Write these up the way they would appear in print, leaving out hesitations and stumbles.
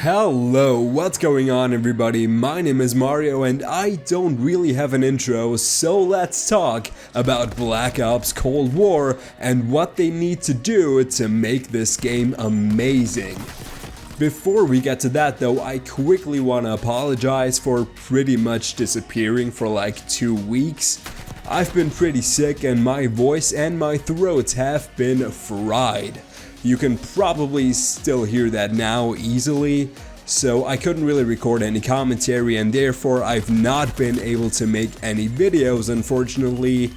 Hello, what's going on everybody? My name is Mario and I don't really have an intro, so let's talk about Black Ops Cold War and what they need to do to make this game amazing. Before we get to that though, I quickly want to apologize for pretty much disappearing for like 2 weeks. I've been pretty sick and my voice and my throat have been fried. You can probably still hear that now easily, so I couldn't really record any commentary and therefore I've not been able to make any videos, unfortunately.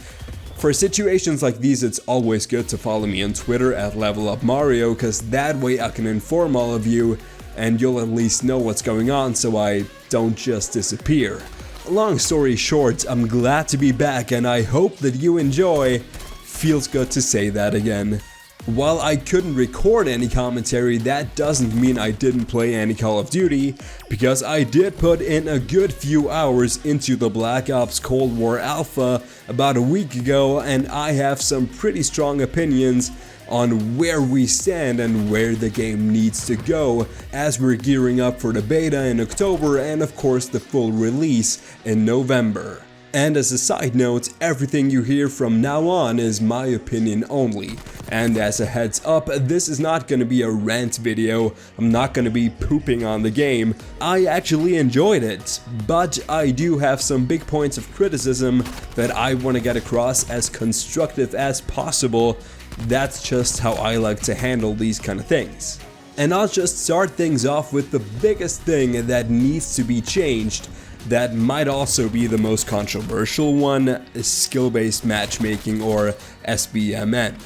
For situations like these, it's always good to follow me on Twitter at LevelUpMario, cause that way I can inform all of you and you'll at least know what's going on so I don't just disappear. Long story short, I'm glad to be back and I hope that you enjoy. Feels good to say that again. While I couldn't record any commentary, that doesn't mean I didn't play any Call of Duty, because I did put in a good few hours into the Black Ops Cold War Alpha about a week ago, and I have some pretty strong opinions on where we stand and where the game needs to go as we're gearing up for the beta in October and of course the full release in November. And as a side note, everything you hear from now on is my opinion only. And as a heads up, this is not gonna be a rant video, I'm not gonna be pooping on the game. I actually enjoyed it, but I do have some big points of criticism that I want to get across as constructive as possible. That's just how I like to handle these kind of things. And I'll just start things off with the biggest thing that needs to be changed. That might also be the most controversial one, skill-based matchmaking or SBMN.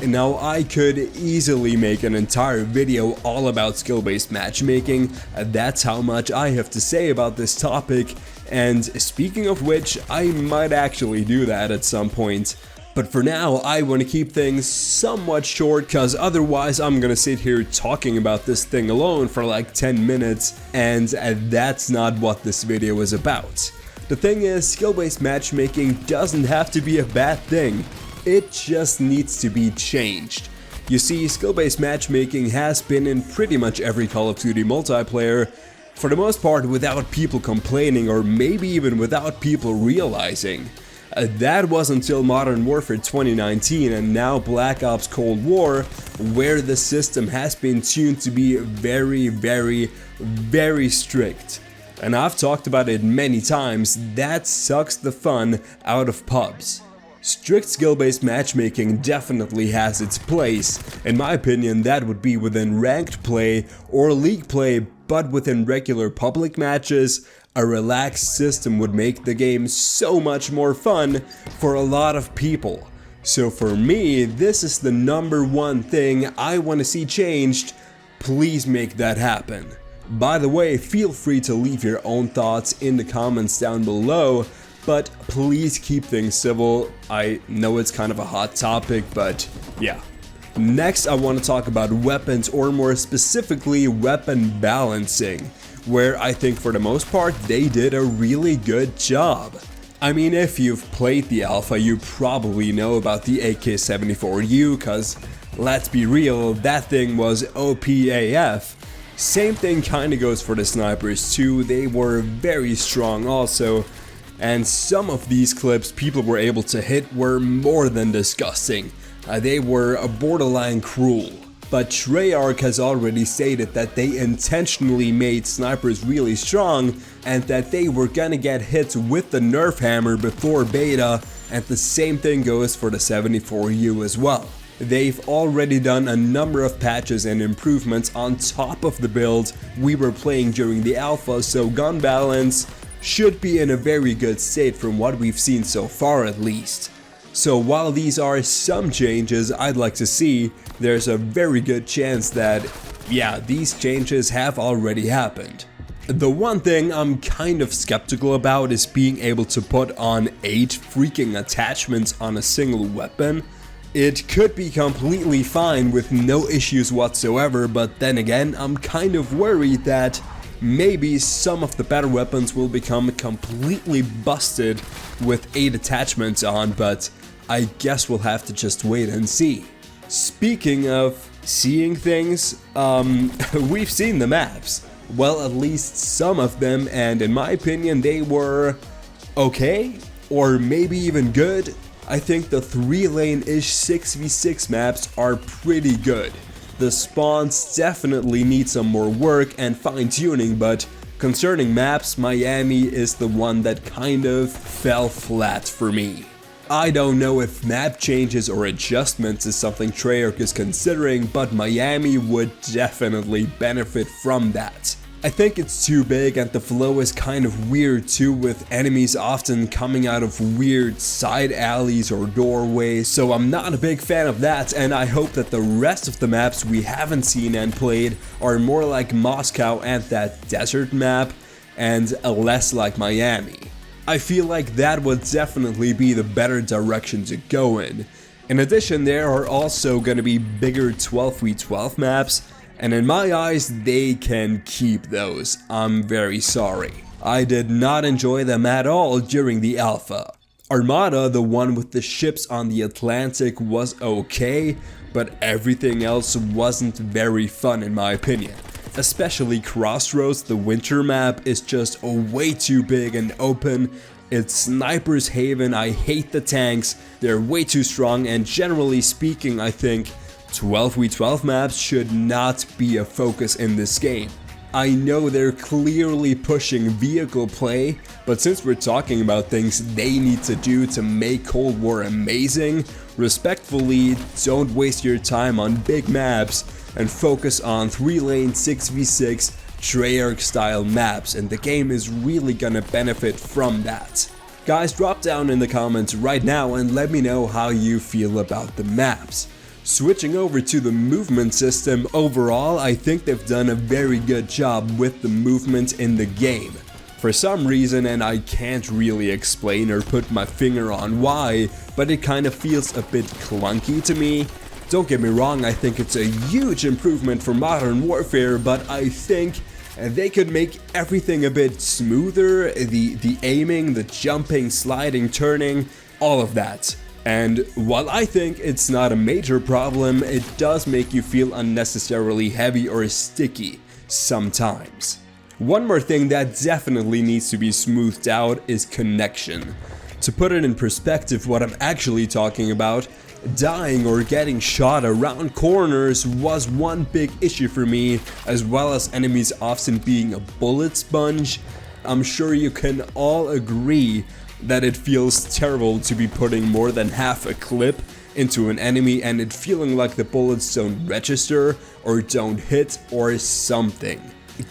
Now I could easily make an entire video all about skill-based matchmaking, that's how much I have to say about this topic, and speaking of which, I might actually do that at some point. But for now, I want to keep things somewhat short, cause otherwise I'm gonna sit here talking about this thing alone for like 10 minutes, and that's not what this video is about. The thing is, skill-based matchmaking doesn't have to be a bad thing, it just needs to be changed. You see, skill-based matchmaking has been in pretty much every Call of Duty multiplayer, for the most part without people complaining or maybe even without people realizing. That was until Modern Warfare 2019 and now Black Ops Cold War, where the system has been tuned to be very strict. And I've talked about it many times, that sucks the fun out of pubs. Strict skill-based matchmaking definitely has its place. In my opinion, that would be within ranked play or league play, but within regular public matches, a relaxed system would make the game so much more fun for a lot of people. So for me, this is the #1 thing I want to see changed. Please make that happen. By the way, feel free to leave your own thoughts in the comments down below, but please keep things civil. I know it's kind of a hot topic, but yeah. Next, I want to talk about weapons, or more specifically, weapon balancing, where I think for the most part they did a really good job. I mean, if you've played the alpha, you probably know about the AK-74U, cause let's be real, that thing was OP AF. Same thing kinda goes for the snipers too, they were very strong also, and some of these clips people were able to hit were more than disgusting. They were borderline cruel. But Treyarch has already stated that they intentionally made snipers really strong and that they were gonna get hit with the nerf hammer before beta, and the same thing goes for the 74U as well. They've already done a number of patches and improvements on top of the build we were playing during the alpha, so gun balance should be in a very good state from what we've seen so far at least. So while these are some changes I'd like to see, there's a very good chance that, yeah, these changes have already happened. The one thing I'm kind of skeptical about is being able to put on 8 freaking attachments on a single weapon. It could be completely fine with no issues whatsoever, but then again, I'm kind of worried that maybe some of the better weapons will become completely busted with 8 attachments on, but I guess we'll have to just wait and see. Speaking of seeing things, we've seen the maps. Well, at least some of them, and in my opinion they were okay, or maybe even good. I think the 3-lane-ish 6v6 maps are pretty good. The spawns definitely need some more work and fine-tuning, but concerning maps, Miami is the one that kind of fell flat for me. I don't know if map changes or adjustments is something Treyarch is considering, but Miami would definitely benefit from that. I think it's too big and the flow is kind of weird too, with enemies often coming out of weird side alleys or doorways, so I'm not a big fan of that, and I hope that the rest of the maps we haven't seen and played are more like Moscow and that desert map, and less like Miami. I feel like that would definitely be the better direction to go in. In addition, there are also gonna be bigger 12v12 maps, and in my eyes, they can keep those. I'm very sorry. I did not enjoy them at all during the alpha. Armada, the one with the ships on the Atlantic, was okay, but everything else wasn't very fun in my opinion. Especially Crossroads, the winter map, is just way too big and open. It's Sniper's Haven. I hate the tanks, they're way too strong, and generally speaking, I think 12v12 maps should not be a focus in this game. I know they're clearly pushing vehicle play, but since we're talking about things they need to do to make Cold War amazing, respectfully, don't waste your time on big maps and focus on 3-lane 6v6 Treyarch style maps, and the game is really gonna benefit from that. Guys, drop down in the comments right now and let me know how you feel about the maps. Switching over to the movement system, overall I think they've done a very good job with the movement in the game. For some reason, and I can't really explain or put my finger on why, but it kind of feels a bit clunky to me. Don't get me wrong, I think it's a huge improvement for Modern Warfare, but I think they could make everything a bit smoother, the aiming, the jumping, sliding, turning, all of that. And while I think it's not a major problem, it does make you feel unnecessarily heavy or sticky sometimes. One more thing that definitely needs to be smoothed out is connection. To put it in perspective what I'm actually talking about, dying or getting shot around corners was one big issue for me, as well as enemies often being a bullet sponge. I'm sure you can all agree that it feels terrible to be putting more than half a clip into an enemy and it feeling like the bullets don't register or don't hit or something.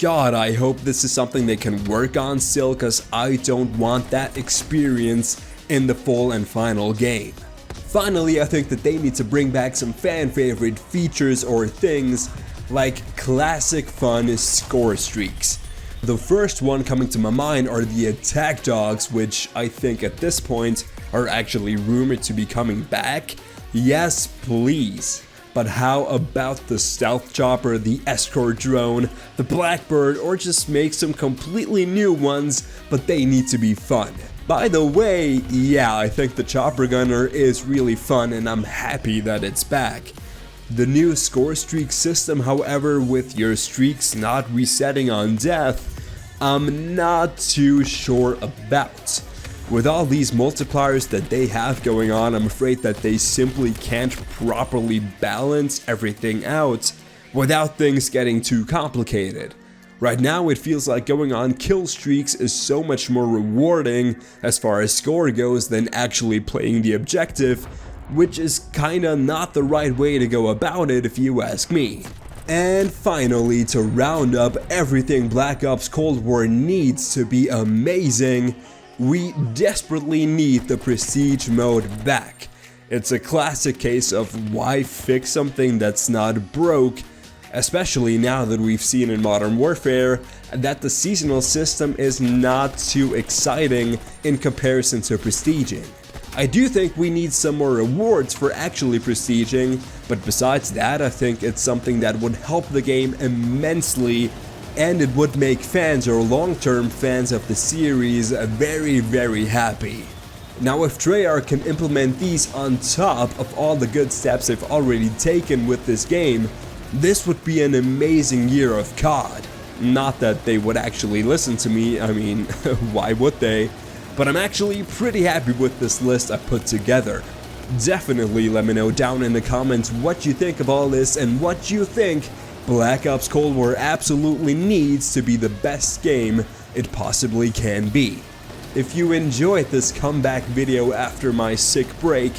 God, I hope this is something they can work on still, cause I don't want that experience in the full and final game. Finally, I think that they need to bring back some fan favorite features or things like classic fun score streaks. The first one coming to my mind are the attack dogs, which I think at this point are actually rumored to be coming back. Yes, please. But how about the stealth chopper, the escort drone, the blackbird, or just make some completely new ones, but they need to be fun. By the way, yeah, I think the chopper gunner is really fun and I'm happy that it's back. The new score streak system, however, with your streaks not resetting on death, I'm not too sure about. With all these multipliers that they have going on, I'm afraid that they simply can't properly balance everything out without things getting too complicated. Right now it feels like going on kill streaks is so much more rewarding as far as score goes than actually playing the objective, which is kinda not the right way to go about it if you ask me. And finally, to round up everything Black Ops Cold War needs to be amazing, we desperately need the Prestige mode back. It's a classic case of why fix something that's not broke, especially now that we've seen in Modern Warfare that the seasonal system is not too exciting in comparison to prestiging. I do think we need some more rewards for actually prestiging, but besides that I think it's something that would help the game immensely, and it would make fans or long-term fans of the series very, very happy. Now if Treyarch can implement these on top of all the good steps they've already taken with this game, this would be an amazing year of COD. Not that they would actually listen to me, I mean, why would they? But I'm actually pretty happy with this list I put together. Definitely let me know down in the comments what you think of all this and what you think Black Ops Cold War absolutely needs to be the best game it possibly can be. If you enjoyed this comeback video after my sick break,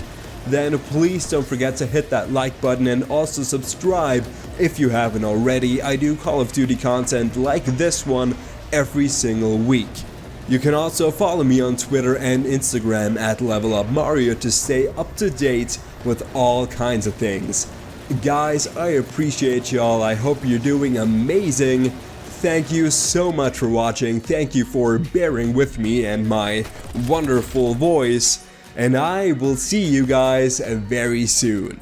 then please don't forget to hit that like button and also subscribe if you haven't already. I do Call of Duty content like this one every single week. You can also follow me on Twitter and Instagram at LevelUpMario to stay up to date with all kinds of things. Guys, I appreciate y'all. I hope you're doing amazing. Thank you so much for watching. Thank you for bearing with me and my wonderful voice. And I will see you guys very soon.